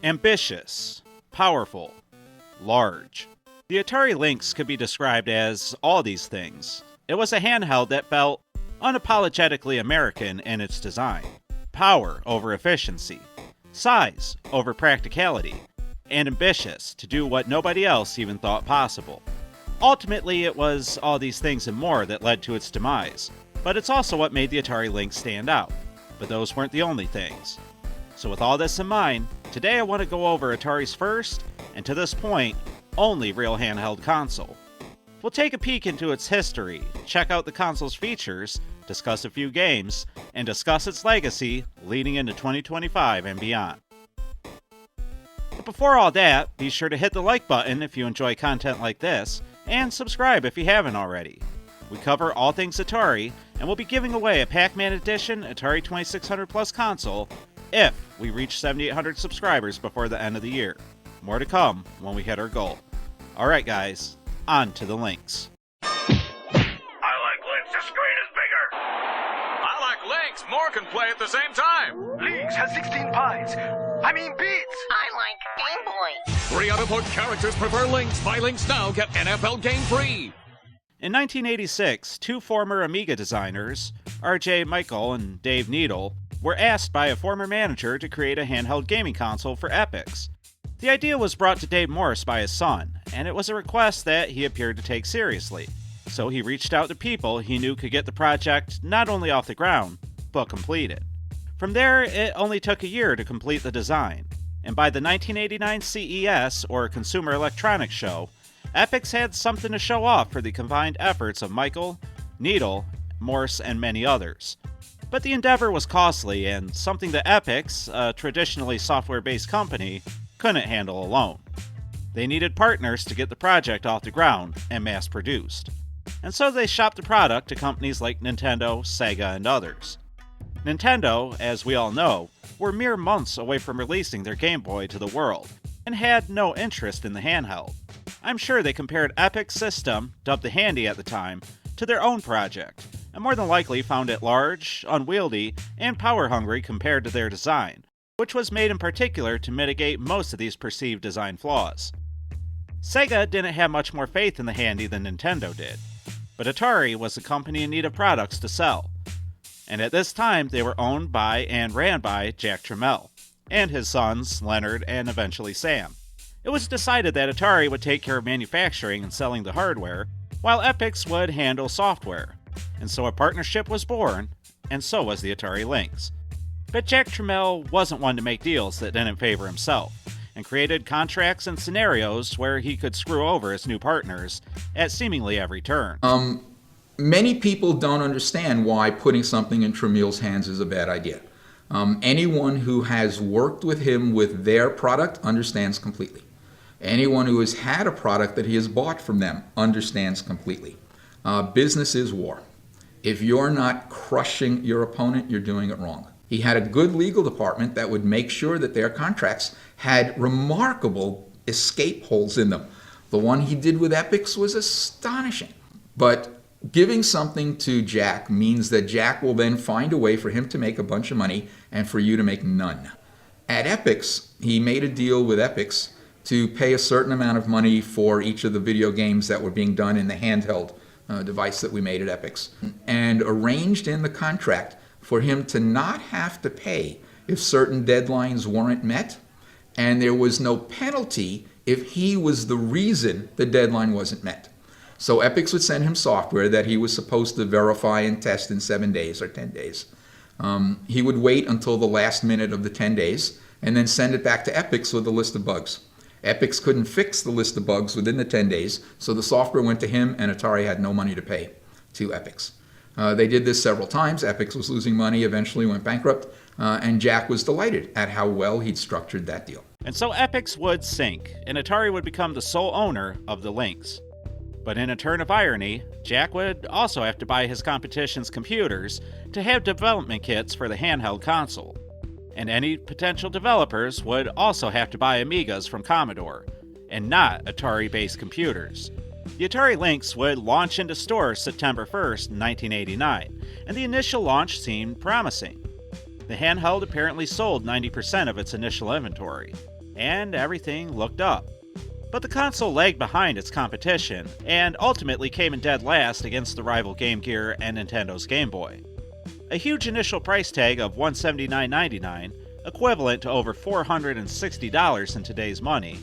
Ambitious, powerful, large. The Atari Lynx could be described as all these things. It was a handheld that felt unapologetically American in its design. Power over efficiency, size over practicality, and ambitious to do what nobody else even thought possible. Ultimately, it was all these things and more that led to its demise, but it's also what made the Atari Lynx stand out. But those weren't the only things. So with all this in mind, today I want to go over Atari's first, and to this point, only real handheld console. We'll take a peek into its history, check out the console's features, discuss a few games, and discuss its legacy leading into 2025 and beyond. But before all that, be sure to hit the like button if you enjoy content like this, and subscribe if you haven't already. We cover all things Atari, and we'll be giving away a Pac-Man Edition Atari 2600 Plus console if we reach 7,800 subscribers before the end of the year. More to come when we hit our goal. Alright guys, on to the Lynx. I like Lynx, the screen is bigger. I like Lynx, more can play at the same time. Lynx has 16 bytes. I mean beats. I like Game Boy. 3 out of 4 characters prefer Lynx. Buy Lynx now, get NFL game free. In 1986, two former Amiga designers, R.J. Michael and Dave Needle, were asked by a former manager to create a handheld gaming console for Epyx. The idea was brought to Dave Morris by his son, and it was a request that he appeared to take seriously. So he reached out to people he knew could get the project not only off the ground, but completed. From there, it only took a year to complete the design, and by the 1989 CES, or Consumer Electronics Show, Epyx had something to show off for the combined efforts of Michael, Needle, Morse, and many others. But the endeavor was costly and something that Epyx, a traditionally software-based company, couldn't handle alone. They needed partners to get the project off the ground and mass-produced. And so they shopped the product to companies like Nintendo, Sega, and others. Nintendo, as we all know, were mere months away from releasing their Game Boy to the world, and had no interest in the handheld. I'm sure they compared Epyx's system, dubbed the Handy at the time, to their own project, and more than likely found it large, unwieldy, and power-hungry compared to their design, which was made in particular to mitigate most of these perceived design flaws. Sega didn't have much more faith in the Handy than Nintendo did, but Atari was a company in need of products to sell, and at this time they were owned by and ran by Jack Tramiel, and his sons, Leonard and eventually Sam. It was decided that Atari would take care of manufacturing and selling the hardware, while Epyx would handle software, and so a partnership was born, and so was the Atari Lynx. But Jack Tramiel wasn't one to make deals that didn't favor himself, and created contracts and scenarios where he could screw over his new partners at seemingly every turn. Many people don't understand why putting something in Tramiel's hands is a bad idea. Anyone who has worked with him with their product understands completely. Anyone who has had a product that he has bought from them understands completely. Business is war. If you're not crushing your opponent, you're doing it wrong. He had a good legal department that would make sure that their contracts had remarkable escape holes in them. The one he did with Epyx was astonishing. But giving something to Jack means that Jack will then find a way for him to make a bunch of money and for you to make none. At Epyx, he made a deal with Epyx to pay a certain amount of money for each of the video games that were being done in the handheld device that we made at Epyx, and arranged in the contract for him to not have to pay if certain deadlines weren't met, and there was no penalty if he was the reason the deadline wasn't met. So Epyx would send him software that he was supposed to verify and test in 7 days or 10 days. He would wait until the last minute of the 10 days and then send it back to Epyx with a list of bugs. Epyx couldn't fix the list of bugs within the 10 days, so the software went to him and Atari had no money to pay to Epyx. They did this several times. Epyx was losing money, eventually went bankrupt, and Jack was delighted at how well he'd structured that deal. And so Epyx would sink, and Atari would become the sole owner of the Lynx. But in a turn of irony, Jack would also have to buy his competition's computers to have development kits for the handheld console. And any potential developers would also have to buy Amigas from Commodore, and not Atari-based computers. The Atari Lynx would launch into stores September 1st, 1989, and the initial launch seemed promising. The handheld apparently sold 90% of its initial inventory, and everything looked up. But the console lagged behind its competition, and ultimately came in dead last against the rival Game Gear and Nintendo's Game Boy. A huge initial price tag of $179.99, equivalent to over $460 in today's money,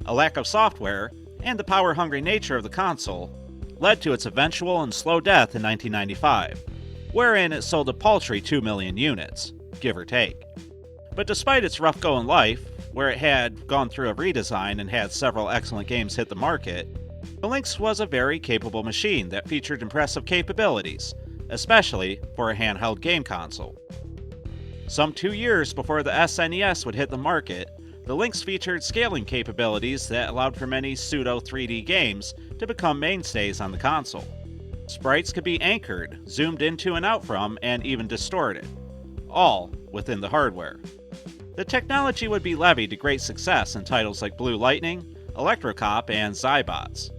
a lack of software, and the power-hungry nature of the console, led to its eventual and slow death in 1995, wherein it sold a paltry 2 million units, give or take. But despite its rough-going life, where it had gone through a redesign and had several excellent games hit the market, the Lynx was a very capable machine that featured impressive capabilities, especially for a handheld game console. Some 2 years before the SNES would hit the market, the Lynx featured scaling capabilities that allowed for many pseudo-3D games to become mainstays on the console. Sprites could be anchored, zoomed into and out from, and even distorted, all within the hardware. The technology would be levied to great success in titles like Blue Lightning, Electrocop, and Zybots.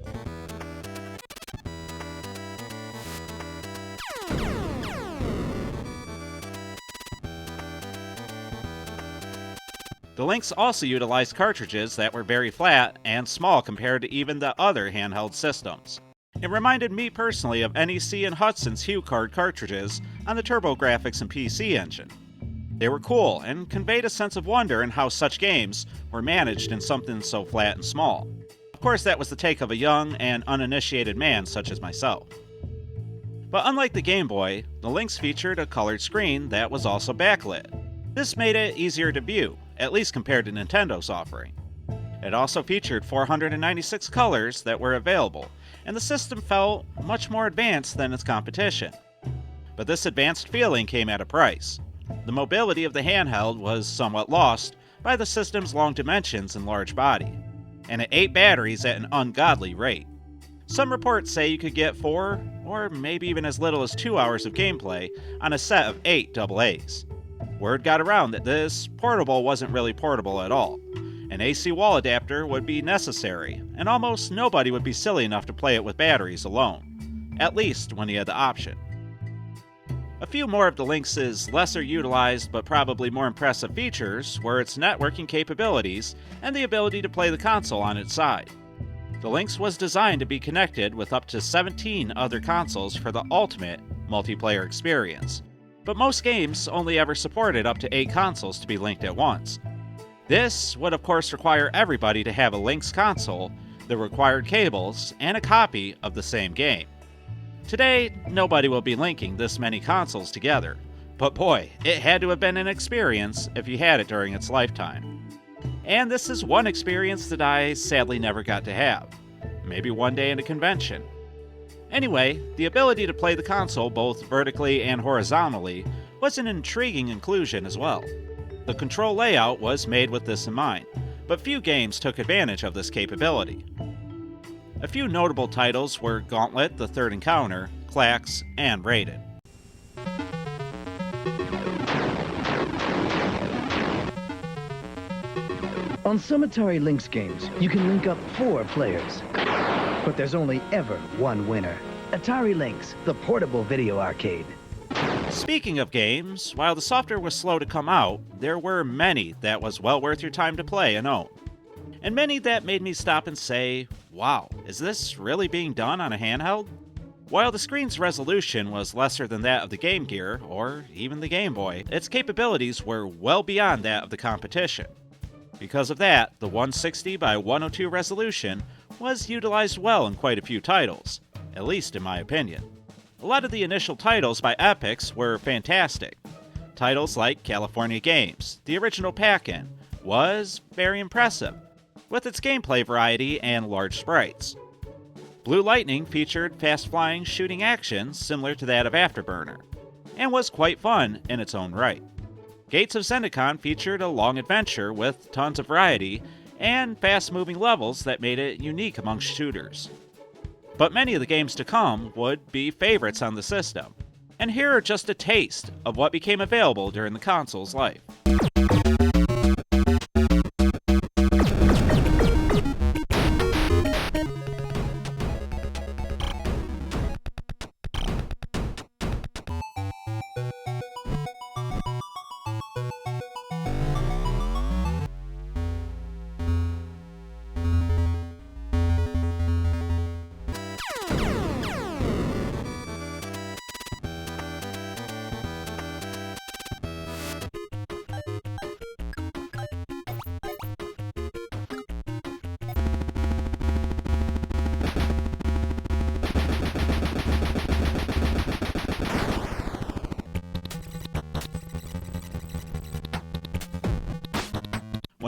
The Lynx also utilized cartridges that were very flat and small compared to even the other handheld systems. It reminded me personally of NEC and Hudson's HuCard cartridges on the TurboGrafx and PC Engine. They were cool and conveyed a sense of wonder in how such games were managed in something so flat and small. Of course, that was the take of a young and uninitiated man such as myself. But unlike the Game Boy, the Lynx featured a colored screen that was also backlit. This made it easier to view, at least compared to Nintendo's offering. It also featured 496 colors that were available, and the system felt much more advanced than its competition. But this advanced feeling came at a price. The mobility of the handheld was somewhat lost by the system's long dimensions and large body, and it ate batteries at an ungodly rate. Some reports say you could get 4, or maybe even as little as 2 hours of gameplay on a set of 8 AA's. Word got around that this portable wasn't really portable at all. An AC wall adapter would be necessary, and almost nobody would be silly enough to play it with batteries alone, at least when he had the option. A few more of the Lynx's lesser utilized but probably more impressive features were its networking capabilities and the ability to play the console on its side. The Lynx was designed to be connected with up to 17 other consoles for the ultimate multiplayer experience, but most games only ever supported up to 8 consoles to be linked at once. This would of course require everybody to have a Lynx console, the required cables, and a copy of the same game. Today, nobody will be linking this many consoles together, but boy, it had to have been an experience if you had it during its lifetime. And this is one experience that I sadly never got to have. Maybe one day in a convention. Anyway, the ability to play the console both vertically and horizontally was an intriguing inclusion as well. The control layout was made with this in mind, but few games took advantage of this capability. A few notable titles were Gauntlet, The Third Encounter, Clax, and Raiden. On some Atari Lynx games, you can link up 4 players. But there's only ever one winner. Atari Lynx, the portable video arcade. Speaking of games, while the software was slow to come out, there were many that was well worth your time to play and own. And many that made me stop and say, wow, is this really being done on a handheld? While the screen's resolution was lesser than that of the Game Gear, or even the Game Boy, its capabilities were well beyond that of the competition. Because of that, the 160 by 102 resolution was utilized well in quite a few titles, at least in my opinion. A lot of the initial titles by Epyx were fantastic. Titles like California Games, the original pack-in, was very impressive, with its gameplay variety and large sprites. Blue Lightning featured fast-flying shooting action similar to that of Afterburner, and was quite fun in its own right. Gates of Zendikon featured a long adventure with tons of variety and fast-moving levels that made it unique amongst shooters. But many of the games to come would be favorites on the system, and here are just a taste of what became available during the console's life.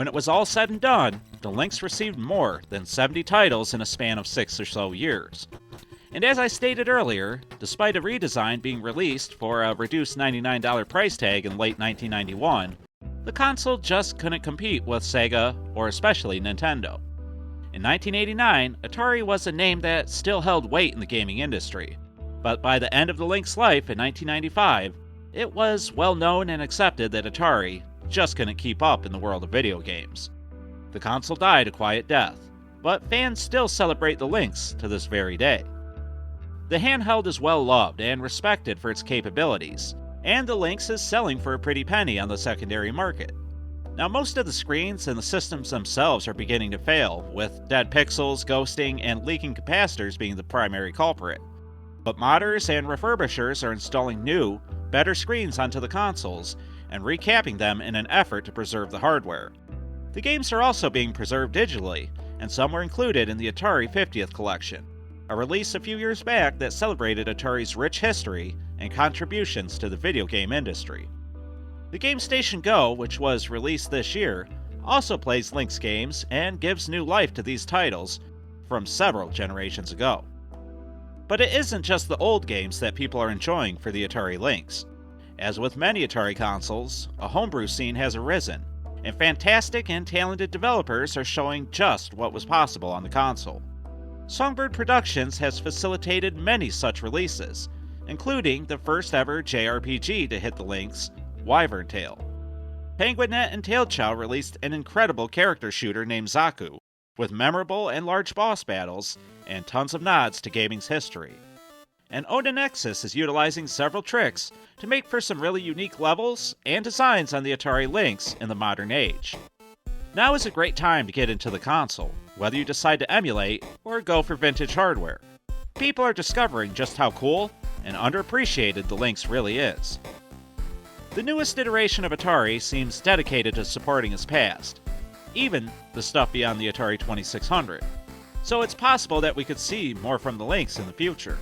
When it was all said and done, the Lynx received more than 70 titles in a span of 6 or so years. And as I stated earlier, despite a redesign being released for a reduced $99 price tag in late 1991, the console just couldn't compete with Sega or especially Nintendo. In 1989, Atari was a name that still held weight in the gaming industry, but by the end of the Lynx's life in 1995, it was well known and accepted that Atari just couldn't keep up in the world of video games. The console died a quiet death, but fans still celebrate the Lynx to this very day. The handheld is well loved and respected for its capabilities, and the Lynx is selling for a pretty penny on the secondary market. Now, most of the screens and the systems themselves are beginning to fail, with dead pixels, ghosting, and leaking capacitors being the primary culprit. But modders and refurbishers are installing new, better screens onto the consoles and recapping them in an effort to preserve the hardware. The games are also being preserved digitally, and some were included in the Atari 50th collection, a release a few years back that celebrated Atari's rich history and contributions to the video game industry. The Game Station Go, which was released this year, also plays Lynx games and gives new life to these titles from several generations ago. But it isn't just the old games that people are enjoying for the Atari Lynx. As with many Atari consoles, a homebrew scene has arisen, and fantastic and talented developers are showing just what was possible on the console. Songbird Productions has facilitated many such releases, including the first ever JRPG to hit the Lynx, Wyvern Tale. PenguinNet and TailChow released an incredible character shooter named Zaku, with memorable and large boss battles, and tons of nods to gaming's history. And Odynexus is utilizing several tricks to make for some really unique levels and designs on the Atari Lynx in the modern age. Now is a great time to get into the console, whether you decide to emulate or go for vintage hardware. People are discovering just how cool and underappreciated the Lynx really is. The newest iteration of Atari seems dedicated to supporting its past, even the stuff beyond the Atari 2600, so it's possible that we could see more from the Lynx in the future.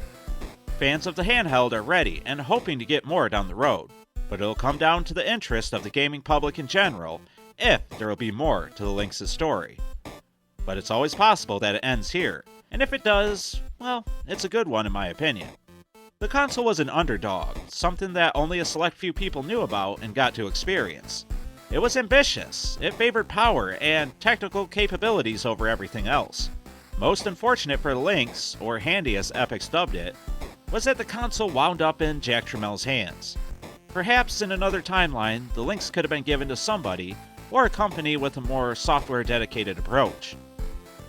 Fans of the handheld are ready and hoping to get more down the road, but it'll come down to the interest of the gaming public in general if there will be more to the Lynx's story. But it's always possible that it ends here, and if it does, well, it's a good one in my opinion. The console was an underdog, something that only a select few people knew about and got to experience. It was ambitious, it favored power and technical capabilities over everything else. Most unfortunate for the Lynx, or handy as Epix dubbed it, was that the console wound up in Jack Tramel's hands. Perhaps in another timeline, the Lynx could have been given to somebody or a company with a more software-dedicated approach.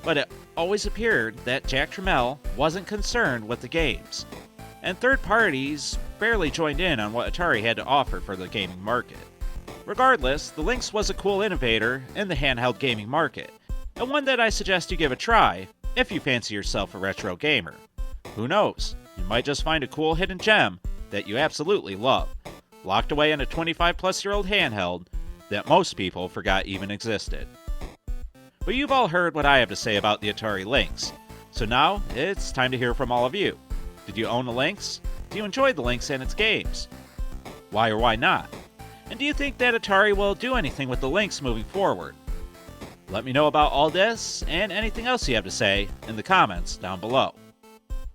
But it always appeared that Jack Tramel wasn't concerned with the games, and third parties barely joined in on what Atari had to offer for the gaming market. Regardless, the Lynx was a cool innovator in the handheld gaming market, and one that I suggest you give a try if you fancy yourself a retro gamer. Who knows, you might just find a cool hidden gem that you absolutely love, locked away in a 25-plus-year-old handheld that most people forgot even existed. But you've all heard what I have to say about the Atari Lynx, so now it's time to hear from all of you. Did you own a Lynx? Do you enjoy the Lynx and its games? Why or why not? And do you think that Atari will do anything with the Lynx moving forward? Let me know about all this and anything else you have to say in the comments down below.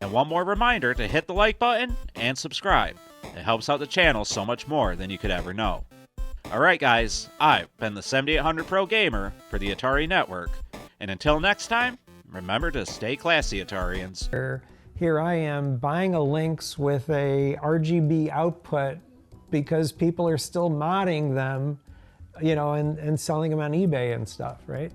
And one more reminder to hit the like button and subscribe. It helps out the channel so much more than you could ever know. Alright guys, I've been the 7800 Pro Gamer for the Atari Network, and until next time, remember to stay classy, Atarians. Here I am buying a Lynx with a RGB output because people are still modding them, you know, and selling them on eBay and stuff, right?